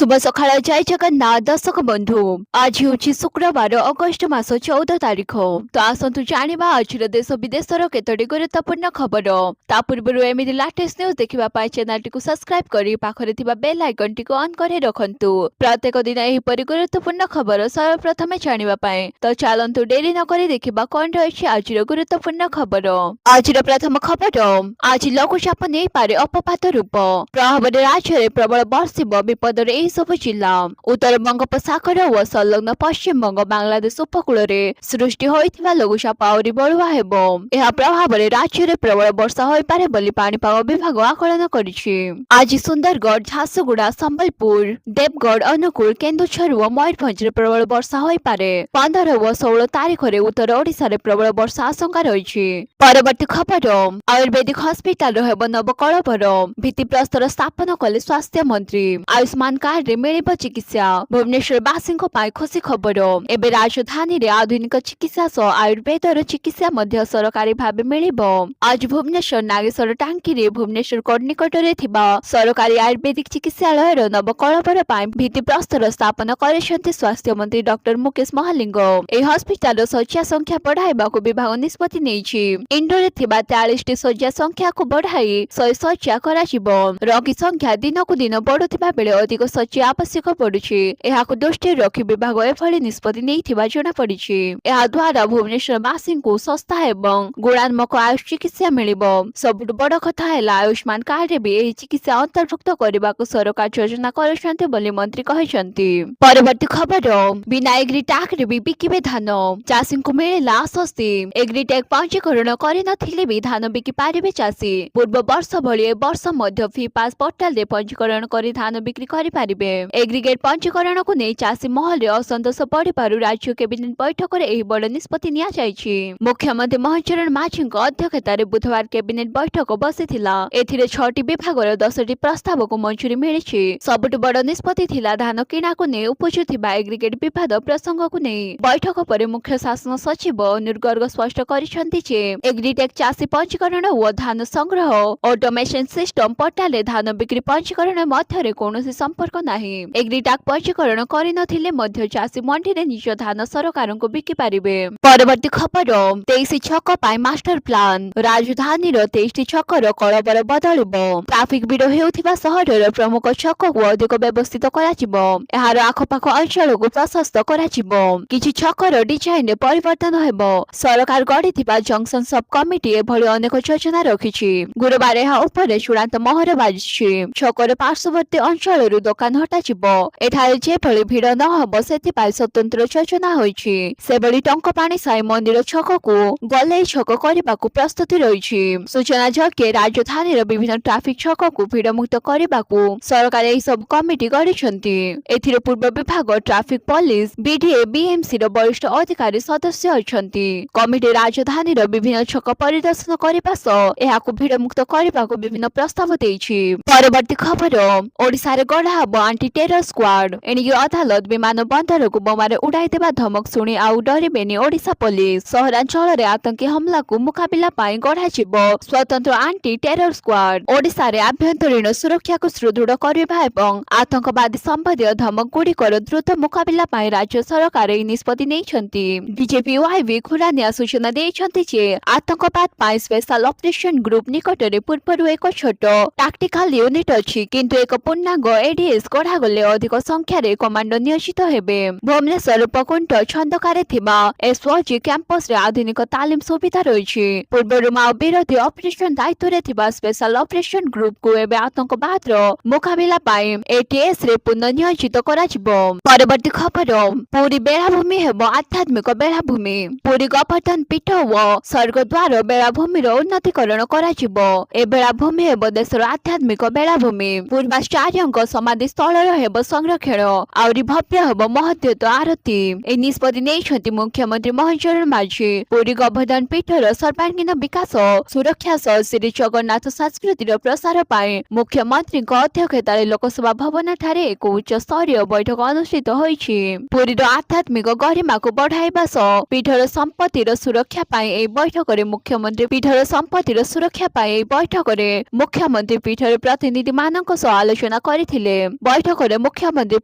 शुभ सकाळ जय जगन्नाथ दर्शक बंधु आज होची शुक्रवार अगस्ट मास 14 तारिख तो आसतु जानिबा आज देश विदेशर केतोटी गुरुत्वपूर्ण खबर ता पूर्व एमिति लेटेस्ट न्यूज देखिबा पाई चैनल टिकु सब्सक्राइब करी पाखरे थिबा बेल आइकन टिकु ऑन करे रखंतु प्रत्येक दिन एही परि गुरुत्वपूर्ण खबर सर्वप्रथमे जानिबा पाई तो चलंतु डेरी न करी देखिबा कोन रहिछि आज गुरुत्वपूर्ण खबर आज प्रथम खबर आज लघुचाप नै पारे अपपात रूप प्रभाव राज्य रे प्रबल वर्षिब विपद सब जिला उत्तर बंगोपसागर और संलग्न पश्चिम बंग बांग्लादेश उपकूल में सृष्टि होइथिबा लघुचाप आउरी बढुआ हेबो एहा प्रभाव राज्य में प्रबल वर्षा होई पारे बोली पाणीपाग विभाग आकलन करिछि। आज सुंदरगढ़ झारसुगुड़ा संबलपुर देवगढ़ अनुकूल केन्दुझर और मयूरभंज प्रबल वर्षा होई पारे 15 और 16 तारिख में उत्तर ओडिशा रे प्रबल वर्षा आशंका रहिछि। परवर्ती खबर आयुर्वेदिक हस्पिटाल हेबो नवकळपर भित्तिप्रस्तर स्थापन कले स्वास्थ्य मंत्री आयुष्मान कार्ड रे मिलिबो चिकित्सा भुवनेश्वर बासी खुशी खबर एबे राजधानी रे आधुनिक चिकित्सा सह आयुर्वेदर चिकित्सा मध्य सरकारी भाबे मिलिबो। आज भुवनेश्वर नागेश्वर टांकी रे भुवनेश्वर कोड निकट रे थिबा सरकारी आयुर्वेदिक चिकित्सालय रो नवकळपर पाई भित्तिप्रस्तर स्थापन करिसेंति स्वास्थ्य मंत्री डॉक्टर मुकेश महालिंग। ए हस्पिटाल रो शଯ୍ୟା संख्या बढ़ाइबाकु विभाग निष्पत्ति नेछि। इंडोर थिबा 43 टी शଯ୍ୟା संख्या को बढ़ाई 100 शଯ୍ୟା कराजिबो। रोगी संख्या दिनकु दिन बढ़ुथिबा बेले अधिक शଯ୍ୟା आवश्यक पड़ुछि एहाकु दृष्टि रखि विभाग एभଳି निष्पत्ति नेइथिबा जणा पड़िछि। एहा द्वारा भुवनेश्वर बासी को सस्ता एवं गुणात्मक आयुष चिकित्सा मिलिबो। सबुठु बड़ कथा हैला आयुष्मान कार्ड रे भी एही चिकित्सा अंतर्भुक्त करबाकु सरकार योजना करछन्ते बोली मंत्री कहिसन्ति। परवर्ती खबर बिना एग्री टैग रे भी बिकिबे धान चाषी को मिलिला आश्वस्ति एग्री टैग पंजीकरण करि नथिले भी धान बिकि पारिबे चाषी पूर्व वर्ष भଳି ए वर्ष मध्य फी पास पोर्टाल रे पंजीकरण करि धान बिक्री करि पारिबे। एग्रीगेट पंजीकरण को नै चाषी महल रे असंतोष बढ़ी पारु राज्य कैबिनेट बैठक रे एही बड़ निष्पत्ति निया जायछि। मुख्यमंत्री मोहन चरण माझी अध्यक्षता रे बुधवार कैबिनेट बैठक बसिथिला एथिरे 6टी विभाग रो 10टी प्रस्ताव को मंजूरी मिलिछि। सबुठ बड़ निष्पत्ति थिला धान किणा को नै उपजुथिबा एग्रीगेट विवाद प्रसंग को नै बैठक पर मुख्य शासन सचिव अनिल गर्ग स्पष्ट करिसन्ति जे एग्रीटेक चाषी पंजीकरण और धान संग्रह ऑटोमेशन सिस्टम पोर्टाल रे धान बिक्री पंजीकरण मध्य कौनसी संपर्क नाही। एग्रीटेक पंजीकरण करि नथिले मध्य चाषी मंडी रे निज धान सरकार को बिकि पारिबे। परवर्ती खबर 23 छक पाई मास्टर प्लान राजधानी रो 23 छक रो कळबर बदलिबो ट्रैफिक भिड़ हेउथिबा शहर रो प्रमुख छक को अधिक व्यवस्थित कराजिबो एहार आखपाख अंचल को प्रशस्त कराजिबो किछि छक रो डिजाइन रे परिवर्तन हेबो। सरकार गढिथिबा जंक्शन सब कमिटी एभଳି अनेक योजना रखिछि। गुरुवार एहा उपरे चूड़ांत मोहर बाजिछि। छकर पार्श्ववर्ती अंचल रो दुकान हटाजिबो एठारे जेभଳି भिड़ न हबो सेथिपाई स्वतंत्र योजना होइछि। सेभଳି टंकपाणी साई मंदिर छक को गले छक करबाकू प्रस्तुति रहिछि। सूचना जके राजधानी रो विभिन्न ट्रैफिक छक को भिड़ मुक्त करबाकू सरकार एही सब कमिटी गढिछन्ति। एथिरे पूर्व विभाग ट्रैफिक पुलिस बीडीए बीएमसी रो वरिष्ठ अधिकारी सदस्य अछन्ति। कमिटी राजधानी रो विभिन्न छक परिदर्शन करबा सह एहाकू भिड़ मुक्त करबाकू विभिन्न प्रस्ताव देछि। परवर्ती खबर ओडिसा रे गढ़ा हबो एंटी टेरर स्क्वाड एनिकी अदालत विमान बंदर को बोमारे उड़ाई देबा धमक सुनी आउ डरिबेनी ओडिसा पुलिस सहरांचल रे आतंकी हमला को मुकाबिला पाई गढ़ा जिवो स्वतंत्र एंटी टेरर स्क्वाड ओडिसा रे आभ्यंतरीण सुरक्षा को सुदृढ़ करबा एवं आतंकवादी संबंधी धमक गुड़िकर द्रुत मुकाबिला पाई राज्य सरकार एही निष्पत्ति नेइछन्ति। बीजेपी वाईवी खुरानिया सूचना देइछन्ति जे आतंकवाद पाई स्पेशल ऑपरेशन ग्रुप निकट रे पूर्वरु एक छोट टैक्टिकल यूनिट अछि किंतु एक पूर्णांग एडीएस गढ़ा गले अधिक संख्या रे कमांडो नियोजित हेबे। भुवनेश्वर उपकुंठ छंदकारे थिबा एसओजी कैंपस रे आधुनिक तालीम सुविधा रहिछि। पूर्वरु माओ विरोधी ऑपरेशन दायित्व रे थिबा स्पेशल ऑपरेशन ग्रुप को एबे आतंकवाद रो मुकाबिला पाई एटीएस रे पुनः नियोजित कराजिबो। परवर्ती खबर पुरी बेलाभूमि हेबो आध्यात्मिक बेलाभूमि पुरी गोवर्धन पीठ व स्वर्गद्वार बेलाभूमि रो उन्नतीकरण कराजिबो। ए बेलाभूमि हेबो देशर आध्यात्मिक बेलाभूमि पूर्वाचार्यक समाधि स्थल हेबो संरक्षण आउरी भव्य हेबो महत्वत आरती। ए निष्पत्ति नेइछन्ति मुख्यमंत्री मोहन चरण माझी। पुरी गोवर्धन पीठर सर्वांगीन विकास सुरक्षा सह श्री जगन्नाथ संस्कृति रो प्रसार पाई मुख्यमंत्री अध्यक्षतार लोकसभा भवन ठारे एक उच्च स्तरीय बैठक अनुष्ठित होइछि। पुरी रो आध्यात्मिक गरिमा को बढ़ाइबा सह पीठर संपत्ति रो सुरक्षा पाई ए बैठक रे मुख्यमंत्री पीठर संपत्ति रो सुरक्षा पाई ए बैठक रे मुख्यमंत्री पीठर प्रतिनिधि मानक सह आलोचना करिथिले। बैठकରେ ମୁଖ୍ୟମନ୍ତ୍ରୀ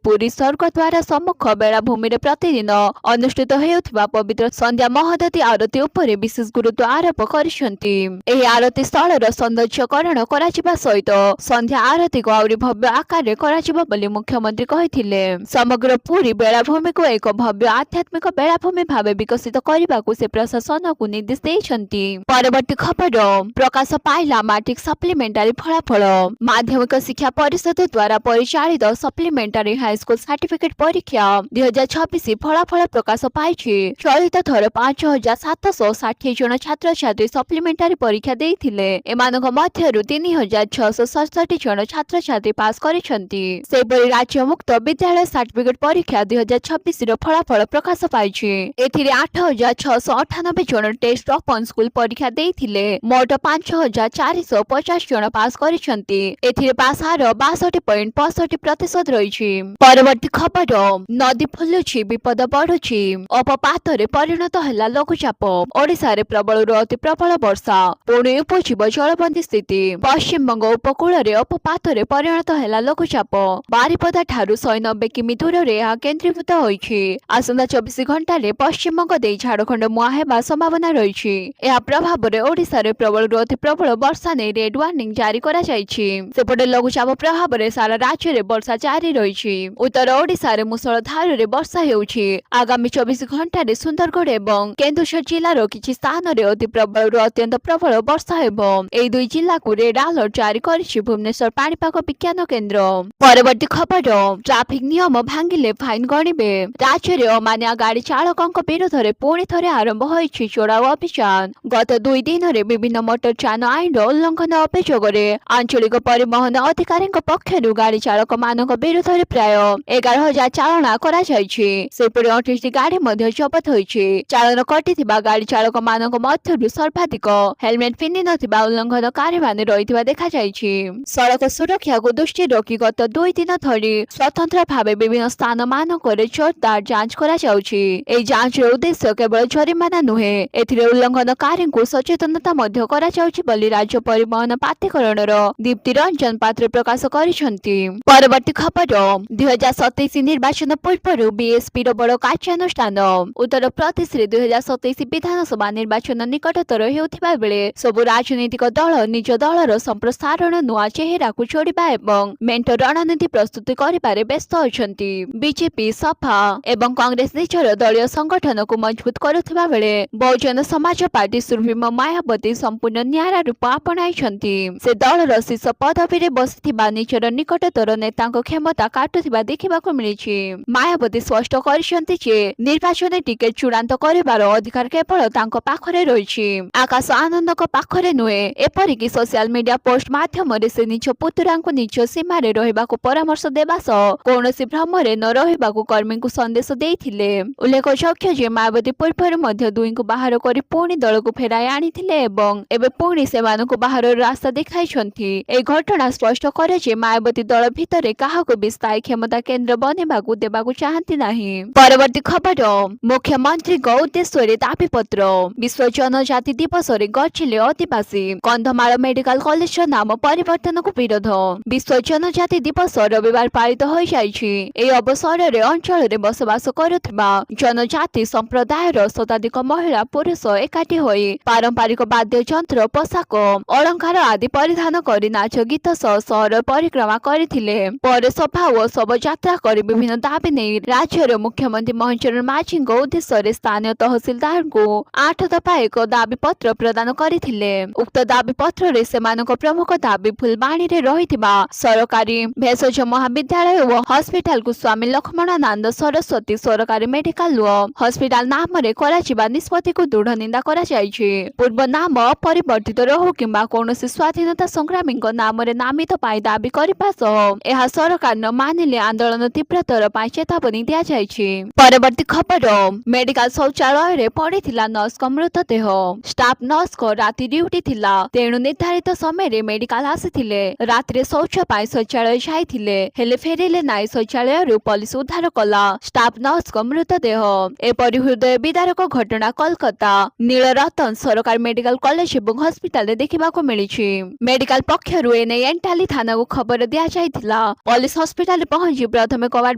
ପୁରୀ ସ୍ୱର୍ଗଦ୍ୱାର ସମ୍ମୁଖ ବେଳାଭୂମିରେ ପ୍ରତିଦିନ ଅନୁଷ୍ଠିତ ହେଉଥିବା ପବିତ୍ର ସନ୍ଧ୍ୟା ମହୋଦଧି ଆରତୀ ଉପରେ ବିଶେଷ ଗୁରୁତ୍ୱ ଆରୋପ କରିଛନ୍ତି। ଏହି ଆରତୀ ସ୍ଥଳର ସୌନ୍ଦର୍ଯ୍ୟକରଣ କରାଯିବା ସହିତ ସନ୍ଧ୍ୟା ଆରତୀକୁ ଆହୁରି ଭବ୍ୟ ଆକାରରେ କରାଯିବ ବୋଲି ମୁଖ୍ୟମନ୍ତ୍ରୀ କହିଥିଲେ। ସମଗ୍ର ପୁରୀ ବେଳାଭୂମିକୁ ଏକ ଭବ୍ୟ ଆଧ୍ୟାତ୍ମିକ ବେଳାଭୂମି ଭାବେ ବିକଶିତ କରିବାକୁ ସେ ପ୍ରଶାସନକୁ ନିର୍ଦ୍ଦେଶ ଦେଇଛନ୍ତି। ପରବର୍ତ୍ତୀ ଖବର ପ୍ରକାଶ ପାଇଲା ମାଟ୍ରିକ ସପ୍ଲିମେଣ୍ଟାରୀ ଫଳାଫଳ। ମାଧ୍ୟମିକ ଶିକ୍ଷା ପରିଷଦ ଦ୍ୱାରା ପରିଚାଳିତ ସପ୍ଲିମେଣ୍ଟାରୀ ହାଇସ୍କୁଲ ସାର୍ଟିଫିକେଟ ପରୀକ୍ଷା 2026 ଫଳାଫଳ ପ୍ରକାଶ ପାଇଛି। ଚଳିତ ଥର 5760 ଜଣ ଛାତ୍ରଛାତ୍ରୀ ସପ୍ଲିମେଣ୍ଟାରୀ ପରୀକ୍ଷା ଦେଇଥିଲେ। ଏମାନଙ୍କ ମଧ୍ୟରୁ 3667 ଜଣ ଛାତ୍ରଛାତ୍ରୀ ପାସ୍ କରିଛନ୍ତି। ସେହିପରି ରାଜ୍ୟ ମୁକ୍ତ ବିଦ୍ୟାଳୟ ସାର୍ଟିଫିକେଟ ପରୀକ୍ଷା 2026ର ଫଳାଫଳ ପ୍ରକାଶ ପାଇଛି। ଏଥିରେ 8698 ଜଣ ଟେଷ୍ଟ ଓପନ ସ୍କୁଲ ପରୀକ୍ଷା ଦେଇଥିଲେ। ମୋଟ 5450 ଜଣ ପାସ୍ କରିଛନ୍ତି। ଏଥିରେ ପାସ୍ ହାର 62.65% ରହିଛି। ପରବର୍ତ୍ତୀ ଖବର ନଦୀ ଫୁଲୁଛି ବିପଦ ବଢୁଛି ଅପପାତରେ ପରିଣତ ହେଲା ଲଘୁଚାପ। ଓଡ଼ିଶାରେ ପ୍ରବଳରୁ ଅତି ପ୍ରବଳ ବର୍ଷା ପୁଣି ଉପଜିବ ଜଳବନ୍ଦୀ ସ୍ଥିତି। ପଶ୍ଚିମବଙ୍ଗ ଉପକୂଳରେ ଅପପାତରେ ପରିଣତ ହେଲା ଲଘୁଚାପ। ବାରିପଦା ଠାରୁ 190 କିମି ଦୂରରେ ଏହା କେନ୍ଦ୍ରୀଭୂତ ହୋଇଛି। ଆସନ୍ତା 24 ଘଣ୍ଟାରେ ପଶ୍ଚିମବଙ୍ଗ ଦେଇ ଝାଡଖଣ୍ଡ ମୁହାଁ ହେବା ସମ୍ଭାବନା ରହିଛି। ଏହା ପ୍ରଭାବରେ ଓଡ଼ିଶାରେ ପ୍ରବଳରୁ ଅତି ପ୍ରବଳ ବର୍ଷା ନେଇ ରେଡ୍ ୱାର୍ଣ୍ଣିଂ ଜାରି କରାଯାଇଛି। ସେପଟେ ଲଘୁଚାପ ପ୍ରଭାବରେ ସାରା ରାଜ୍ୟରେ ବର୍ଷା ଜାରି ରହିଛି। ଉତ୍ତର ଓଡ଼ିଶାରେ ମୂଷଳଧାରରେ ବର୍ଷା ହେଉଛି। ଆଗାମୀ 24 ଘଣ୍ଟାରେ ସୁନ୍ଦରଗଡ଼ ଏବଂ କେନ୍ଦୁଝର ଜିଲ୍ଲାର କିଛି ସ୍ଥାନରେ ଅତି ପ୍ରବଳରୁ ଅତ୍ୟନ୍ତ ପ୍ରବଳ ବର୍ଷା ହେବ। ଏହି ଦୁଇ ଜିଲ୍ଲାକୁ ରେଡ୍ ଆଲର୍ଟ ଜାରି କରିଛି ଭୁବନେଶ୍ୱର ପାଣିପାଗ ବିଜ୍ଞାନ କେନ୍ଦ୍ର। ପରବର୍ତ୍ତୀ ଖବର ଟ୍ରାଫିକ ନିୟମ ଭାଙ୍ଗିଲେ ଫାଇନ ଗଣିବେ। ରାଜ୍ୟରେ ଅମାନିଆ ଗାଡି ଚାଳକଙ୍କ ବିରୋଧରେ ପୁଣି ଥରେ ଆରମ୍ଭ ହୋଇଛି ଚଢାଉ ଅଭିଯାନ। ଗତ 2 ଦିନରେ ବିଭିନ୍ନ ମୋଟର ଯାନ ଆଇନର ଉଲ୍ଲଂଘନ ଅଭିଯୋଗରେ ଆଞ୍ଚଳିକ ପରିବହନ ଅଧିକାରୀଙ୍କ ପକ୍ଷରୁ ଗାଡି ଚାଳକ ମାନଙ୍କ ବିରୁଦ୍ଧରେ ପ୍ରାୟ 11,000 ଚାଳନା କରାଯାଇଛି। ସେପରି 28ଟି ଗାଡି ମଧ୍ୟ ଜବତ ହୋଇଛି। ଚାଳନ କଟିଥିବା ଗାଡି ଚାଳକ ମାନଙ୍କ ମଧ୍ୟରୁ ସର୍ବାଧିକ ହେଲମେଟ ପିନ୍ଧି ନଥିବା ଉଲ୍ଲଂଘନକାରୀମାନେ ରହିଥିବା ଦେଖାଯାଇଛି। ସଡ଼କ ସୁରକ୍ଷାକୁ ଦୃଷ୍ଟିରେ ରଖି ଗତ 2 ଦିନ ଧରି ସ୍ୱତନ୍ତ୍ର ଭାବେ ବିଭିନ୍ନ ସ୍ଥାନ ମାନଙ୍କରେ ଜୋରଦାର ଯାଞ୍ଚ କରାଯାଉଛି। ଏହି ଯାଞ୍ଚର ଉଦ୍ଦେଶ୍ୟ କେବଳ ଜରିମାନା ନୁହେଁ, ଏଥିରେ ଉଲ୍ଲଂଘନକାରୀଙ୍କୁ ସଚେତନତା ମଧ୍ୟ କରାଯାଉଛି ବୋଲି ରାଜ୍ୟ ପରିବହନ ପ୍ରାଧିକରଣର ଦୀପ୍ତି ରଞ୍ଜନ ପାତ୍ର ପ୍ରକାଶ କରିଛନ୍ତି। ପରବର୍ତ୍ତୀ ଖବର 2027 ନିର୍ବାଚନ ପୂର୍ବରୁ ବିଏସ୍ପିର ବଡ଼ କାର୍ଯ୍ୟାନୁଷ୍ଠାନ। ଉତ୍ତର ପ୍ରଦେଶରେ 2027 ବିଧାନସଭା ନିର୍ବାଚନ ନିକଟତର ହେଉଥିବା ବେଳେ ସବୁ ରାଜନୈତିକ ଦଳ ନିଜ ଦଳର ସମ୍ପ୍ରସାରଣ ନୂଆ ଚେହେରାକୁ ଯୋଡ଼ିବା ଏବଂ ମେଣ୍ଟ ରଣନୀତି ପ୍ରସ୍ତୁତି କରିବାରେ ବ୍ୟସ୍ତ ଅଛନ୍ତି। ବିଜେପି ସପା ଏବଂ କଂଗ୍ରେସ ନିଜର ଦଳୀୟ ସଂଗଠନକୁ ମଜବୁତ କରୁଥିବା ବେଳେ ବହୁଜନ ସମାଜ ପାର୍ଟି ସୁପ୍ରିମୋ ମାୟାବତୀ ସମ୍ପୂର୍ଣ୍ଣ ନିଆରା ରୂପ ଆପଣାଇଛନ୍ତି। ସେ ଦଳର ଶୀର୍ଷ ପଦବୀରେ ବସିଥିବା ନିଜର ନିକଟତର ନେତାଙ୍କ କ୍ଷମତା କାଟୁଥିବା ଦେଖିବାକୁ ମିଳିଛି। ମାୟାବତୀ ସ୍ପଷ୍ଟ କରିଛନ୍ତି ଯେ ନିର୍ବାଚନ ଟିକେଟ ଚୂଡାନ୍ତ କରିବାର ଅଧିକାର କେବଳ ତାଙ୍କ ପାଖରେ ରହିଛି, ଆକାଶ ଆନନ୍ଦଙ୍କ ପାଖରେ ନୁହେଁ। ଏପରିକି ସୋସିଆଲ ମିଡିଆ ପୋଷ୍ଟ ମାଧ୍ୟମରେ ସେ ନିଜ ପୁତୁରାଙ୍କୁ ନିଜ ସୀମାରେ ରହିବାକୁ ପରାମର୍ଶ ଦେବା ସହ କୌଣସି ଭ୍ରମରେ ନ ରହିବାକୁ କର୍ମୀଙ୍କୁ ସନ୍ଦେଶ ଦେଇଥିଲେ। ଉଲ୍ଲେଖଯୋଗ୍ୟ ଯେ ମାୟାବତୀ ପୂର୍ବରୁ ମଧ୍ୟ ଦୁହିଁଙ୍କୁ ବାହାର କରି ପୁଣି ଦଳକୁ ଫେରାଇ ଆଣିଥିଲେ ଏବଂ ଏବେ ପୁଣି ସେମାନଙ୍କୁ ବାହାରର ରାସ୍ତା ଦେଖାଇଛନ୍ତି। ଏହି ଘଟଣା ସ୍ପଷ୍ଟ କରେ ଯେ ମାୟାବତୀ ଦଳ ଭିତରେ କାହାକୁ ବି ସ୍ଥାୟୀ କ୍ଷମତା କେନ୍ଦ୍ର ବନେଇବାକୁ ଦେବାକୁ ଚାହାନ୍ତି ନାହିଁ। ପରବର୍ତ୍ତୀ ଖବର ମୁଖ୍ୟମନ୍ତ୍ରୀଙ୍କ ଉଦ୍ଦେଶ୍ୟରେ ଦାବିପତ୍ର। ବିଶ୍ୱ ଜନଜାତି ଦିବସରେ ଗର୍ଜିଲେ ଆଦିବାସୀ। କନ୍ଧମାଳ ମେଡିକାଲ କଲେଜର ନାମ ପରିବର୍ତ୍ତନକୁ ବିରୋଧ। ବିଶ୍ୱ ଜନଜାତି ଦିବସ ରବିବାର ପାଳିତ ହୋଇଯାଇଛି। ଏହି ଅବସରରେ ଅଞ୍ଚଳରେ ବସବାସ କରୁଥିବା ଜନଜାତି ସମ୍ପ୍ରଦାୟର ଶତାଧିକ ମହିଳା ପୁରୁଷ ଏକାଠି ହୋଇ ପାରମ୍ପରିକ ବାଦ୍ୟଯନ୍ତ୍ର ପୋଷାକ ଅଳଙ୍କାର ଆଦି ପରିଧାନ କରି ନାଚ ଗୀତ ସହ ସହର ପରିକ୍ରମା କରିଥିଲେ। ପରେ ସଭା ଓ ଶୋଭାଯାତ୍ରା କରି ବିଭିନ୍ନ ଦାବି ନେଇ ରାଜ୍ୟର ମୁଖ୍ୟମନ୍ତ୍ରୀ ମୋହନ ଚରଣ ମାଝୀଙ୍କ ଉଦ୍ଦେଶ୍ୟରେ ସ୍ଥାନୀୟ ତହସିଲଦାରଙ୍କୁ 8 ଦଫା ଏକ ଦାବିପତ୍ର ପ୍ରଦାନ କରିଥିଲେ। ଉକ୍ତ ଦାବିପତ୍ରରେ ସେମାନଙ୍କ ପ୍ରମୁଖ ଦାବି ଫୁଲବାଣୀରେ ରହିଥିବା ସରକାରୀ ଭେଷଜ ମହାବିଦ୍ୟାଳୟ ଓ ହସ୍ପିଟାଲକୁ ସ୍ୱାମୀ ଲକ୍ଷ୍ମଣାନନ୍ଦ ସରସ୍ୱତୀ ସରକାରୀ ମେଡିକାଲ ଓ ହସ୍ପିଟାଲ ନାମରେ କରାଯିବା ନିଷ୍ପତ୍ତିକୁ ଦୃଢ ନିନ୍ଦା କରାଯାଇଛି। ପୂର୍ବ ନାମ ଅପରିବର୍ତ୍ତିତ ରହୁ କିମ୍ବା କୌଣସି ସ୍ୱାଧୀନତା ସଂଗ୍ରାମୀଙ୍କ ନାମରେ ନାମିତ ପାଇଁ ଦାବି କରିବା ସହ ଏହା ସରକାର ନ ମାନିଲେ ଆନ୍ଦୋଳନ ତୀବ୍ରତର ପାଇଁ ଚେତାବନୀ ଦିଆଯାଇଛି। ପରବର୍ତ୍ତୀ ଖବର ମେଡିକାଲ ଶୌଚାଳୟରେ ପଡିଥିଲା ନର୍ସଙ୍କ ମୃତଦେହ। ଷ୍ଟାଫ ନର୍ସଙ୍କ ରାତି ଡ୍ୟୁଟି ଥିଲା, ତେଣୁ ନିର୍ଦ୍ଧାରିତ ସମୟରେ ମେଡିକାଲ ଆସିଥିଲେ। ରାତିରେ ଶୌଚ ପାଇଁ ଶୌଚାଳୟ ଯାଇଥିଲେ, ହେଲେ ଫେରିଲେ ନାହିଁ। ଶୌଚାଳୟରୁ ପୋଲିସ ଉଦ୍ଧାର କଲା ଷ୍ଟାଫ ନର୍ସଙ୍କ ମୃତଦେହ। ଏପରି ହୃଦୟ ବିଦାରକ ଘଟଣା କୋଲକାତା ନୀଳରତନ ସରକାରୀ ମେଡିକାଲ କଲେଜ ଏବଂ ହସ୍ପିଟାଲରେ ଦେଖିବାକୁ ମିଳିଛି। ମେଡିକାଲ ପକ୍ଷରୁ ଏନେଇ ଏଣ୍ଟାଲି ଥାନାକୁ ଖବର ଦିଆଯାଇଥିଲା। पुलिस हस्पिटाल पहुंची प्रथमे कबाट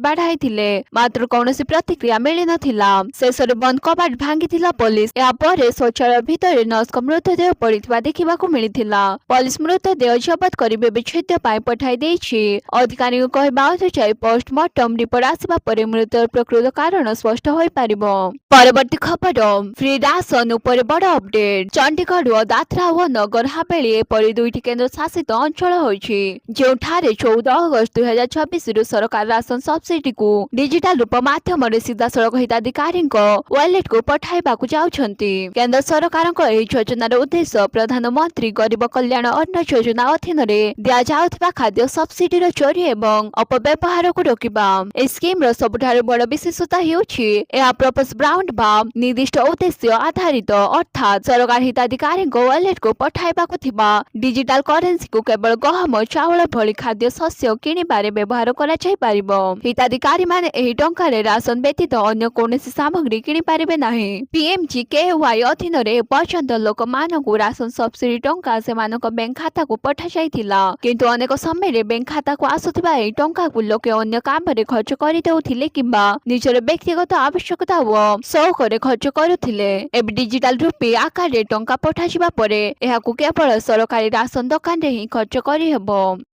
बाढ़ाई मात्र कौनसी प्रतिक्रिया मिली नथिला। शेषरे बंद कबाट भांगी पुलिस। या परे शौचालय भितर नर्स मृतदेह पड़िथिबा देखिबाकू मिलिथिला। पुलिस मृतदेह जबत कर व्यवच्छेद पाई पठाई देछि। अधिकारी कहबा अनुसार पोस्टमार्टम रिपोर्ट आसिबा परे मृत्युर प्रकृत कारण स्पष्ट होई पारिबो। परवर्ती खबर फ्री राशन उपर बड़ अपडेट। चंडीगढ़ और दादरा और नगर हवेली एपरी दुईटी केन्द्र शासित अंचल होइछि जेउठारे 14 अगस्त 2026 रु सरकार राशन सब्सिडी को डिजिटल रूप माध्यम सीधा सड़क हिताधिकारी वालेट को पठाइबाकू जाउछंती। केन्द्र सरकार योजनार उद्देश्य प्रधानमंत्री गरीब कल्याण अन्न योजना अधीन दिया जाउथिबा खाद्य सब्सिडीर चोरी एवं अपव्यवहार को रोकिबा। ए स्कीम सबुठारु बड़ विशेषता हेउछि एहा पर्पस ब्राउंड बा निर्दिष्ट उद्देश्य आधारित अर्थात सरकार हिताधिकारी वालेट को पठाइबाकू थिबा डिजिटल करेन्सी को केवल गहम चाउल भली खाद्य शस्य किणिबारे व्यवहार करा जाय पारिबो। हिताधिकारी माने एही टंकारे राशन व्यतीत अन्य कोनोसी सामग्री किणि पारिबे नाही। पीएमजीकेवाई अधीन रे पर्यंत लोक मानकू राशन सब्सिडी टंका सेमानक बैंक खाता को पठा जायथिला किंतु अनेक समय रे बैंक खाता को आसुथिबा एही टंका को लोके अन्य काम रे खर्च करि देउथिले किंबा निजर व्यक्तिगत आवश्यकता व शौक रे खर्च करुथिले। एबे डिजिटल रूपे आकार रे टंका पठा जिबा परे एहाकू केवल सरकारी राशन दुकान रे ही खर्च करि हेबो।